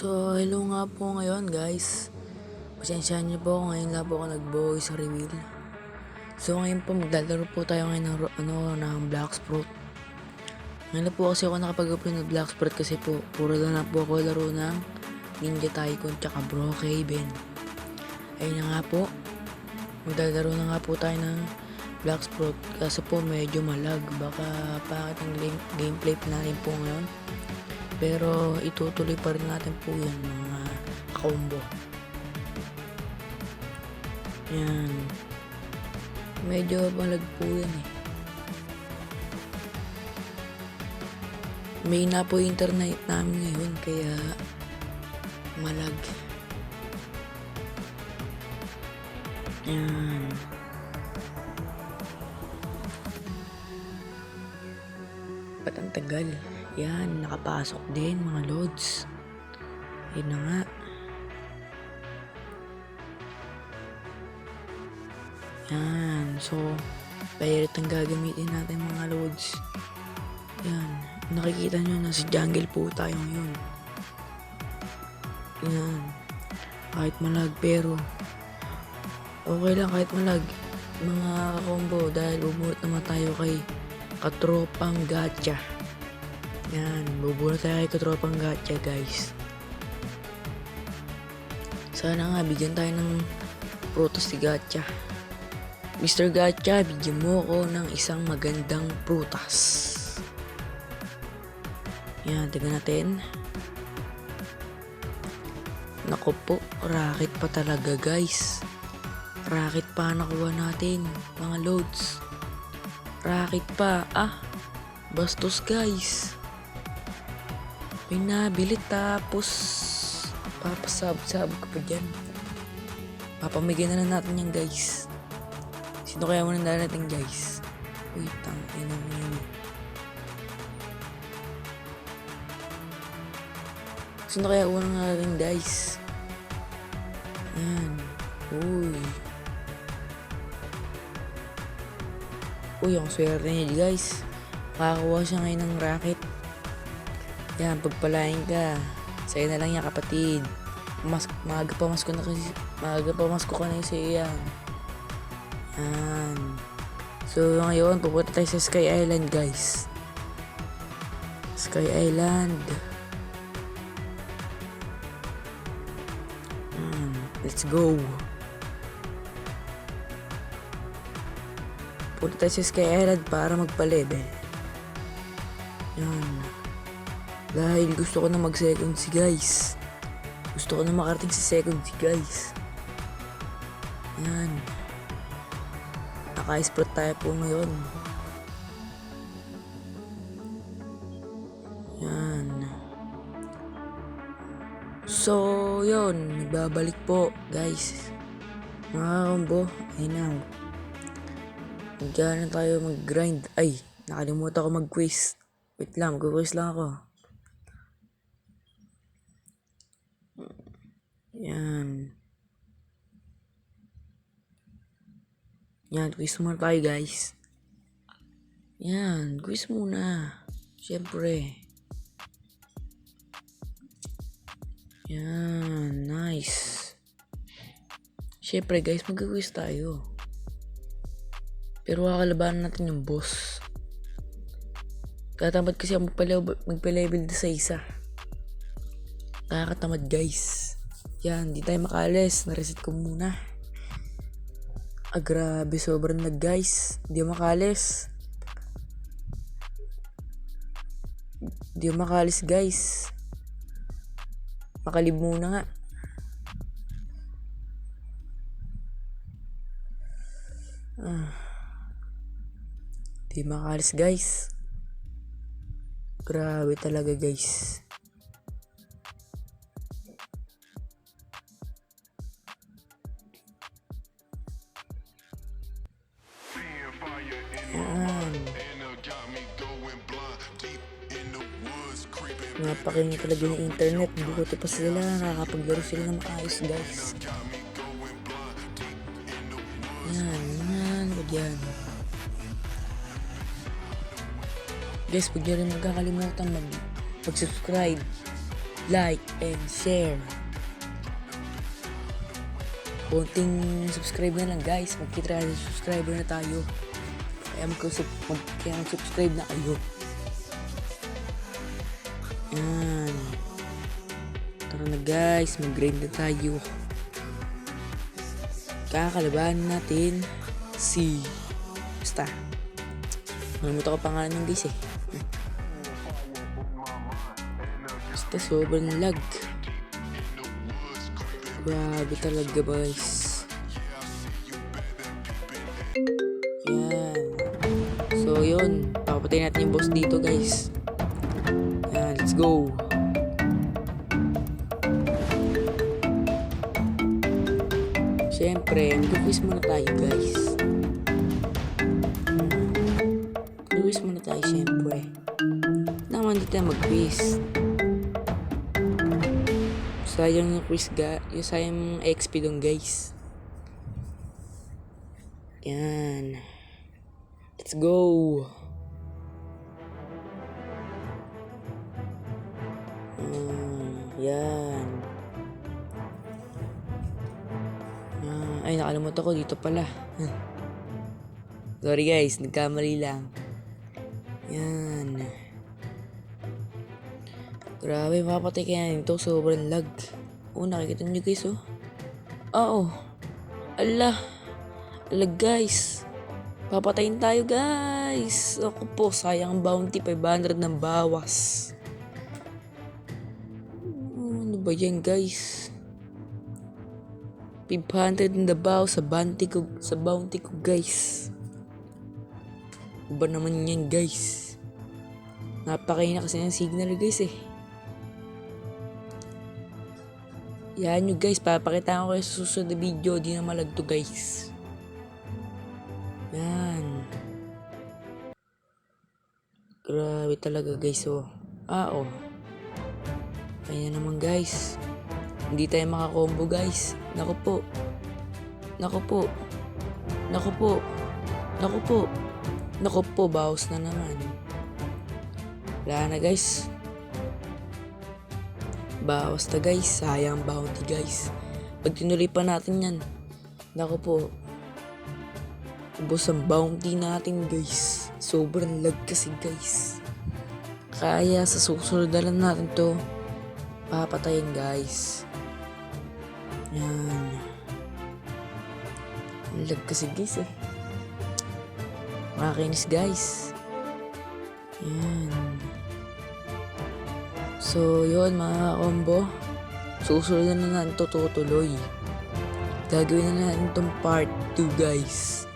So, hello nga po ngayon guys. Pasensyahan niyo po ngayon lang po ako nag-voice reveal. So, ngayon po maglalaro po tayo ngayon ng Black Sprout. Ngayon na po kasi ako nakapag-upload ng Black Sprout kasi po puro na po ako laro ng Ninja Tycoon tsaka Brookhaven. Ayun na nga po. Maglalaro na nga po tayo ng Black Sprout kasi po medyo malag. Baka bakit ang gameplay pa natin po ngayon. Pero itutuloy pa rin natin po yan mga combo. Yan. Medyo malag po yan eh. May na po internet namin ngayon kaya malag. Yan. Ba't ang tagal? Yan, nakapasok din mga loads. Yun na nga. Yan, so pirate ang gagamitin natin mga loads. Yan, nakikita nyo na sa jungle po tayo ngayon. Yan, kahit malag pero okay lang kahit malag mga combo dahil bubunot naman tayo kay Katropang Gacha. Yan, bubunot tayo kay Katropang Gacha guys. Sana nga bigyan tayo ng prutas si Gacha. Mr. Gacha, bigyan mo ko ng isang magandang prutas. Yan, tignan natin. Naku po, racket pa talaga guys. Racket pa nakuha natin, mga loads. Racket pa, bastos guys. May nabili tapos papasab-sab ko pa dyan. Papamigyan na lang natin yan guys. Sino kaya muna natin guys? Wait, ina mo yun. Sino kaya unang natin guys? Yan. Uy, ang swerte niya guys. Makakuha siya ngayon ng racket. Yan, pagpalain ka. Sa'yo na lang yan kapatid. Maaga pa mas ko ka na kasi yan. Yan. So ngayon, pupunta tayo sa Sky Island guys. Sky Island. Let's go. Punta tayo sa Sky Island para magpa-level. Yan. Dahil gusto ko na mag-second si guys. Gusto ko na makarating sa second si guys. Yan. Naka-sprout tayo po ngayon. Yan. So, yun. Nagbabalik po guys. Mga combo. Ayun na. Diyan na tayo mag-grind. Ay, nakalimutan ko mag-quiz. Wait lang, mag-quiz lang ako. Yan. Yan, quiz muna tayo guys. Yan, quiz muna. Siyempre. Yan, nice. Siyempre guys, mag-quiz tayo. Pero kakalabanan natin yung boss. Katamad kasi ako magpa-level sa isa. Nakakatamad guys. Yan, di tayo makalis. Nareset ko muna. Grabe, sobrang lag guys. Di makalis. Di makalis guys. Makalib muna nga. Di makalis guys. Grabe talaga guys. Napakinig talaga ng internet. Buti pa sila. Nakakapaglaro sila ng maayos guys. Yan. Wag yan. Guys, huwag nyo rin magkakalimutan mag-subscribe. like, and share. Konting subscribe na lang guys. Magki-300 subscriber na tayo. Kaya mag-subscribe na kayo. Yan. Tara na guys, mag-grind na tayo. Kakalabahan natin si... Basta. Nalimutan ko pangalan ng guys eh. Basta sobrang lag. Grabe talaga guys. Yan. So yun, papatay natin yung boss dito guys. Yan, let's go. Siyempre, mag-quiz muna tayo guys. Mag-quiz muna tayo siyempre. Naman dito tayo mag-quiz. Sayang yung quiz yung sayang XP dong guys. Yan. Let's go. Yan. Ay, nakalimutan ko dito pala. Sorry guys, nagkamali lang. Yan. Grabe, mapapatay kaya nito. Sobrang lag. Nakikita nyo guys oh. Oo. Ala. Lag guys. Papatayin tayo guys. Ako po, sayang bounty. 500 ng bawas. Ano ba yan guys? 500 in the bow sa bounty ko guys. Iba naman yan guys. Napakaina kasi ng signal guys eh. Yan nyo guys, papakita ko kayo sa susunod na video. Di na malagto guys. Yan. Grabe talaga guys oh. Oh. Kaya naman guys. Hindi tayo makakombo guys. Naku po. Naku po. Naku po. Naku po. Naku po, bawas na naman. Wala na guys. Bawas na guys. Sayang bounty guys. Pag tinuloy pa natin yan. Naku po. Ubos ang bounty natin guys. Sobrang lag kasi guys. Kaya sa susunod na lang natin to papatayin guys. Yan. Ang lag kasi guys eh. Makakinis guys. Yan. So yun mga combo. Susunod na natin to tutuloy. Gagawin na natin itong part 2 guys.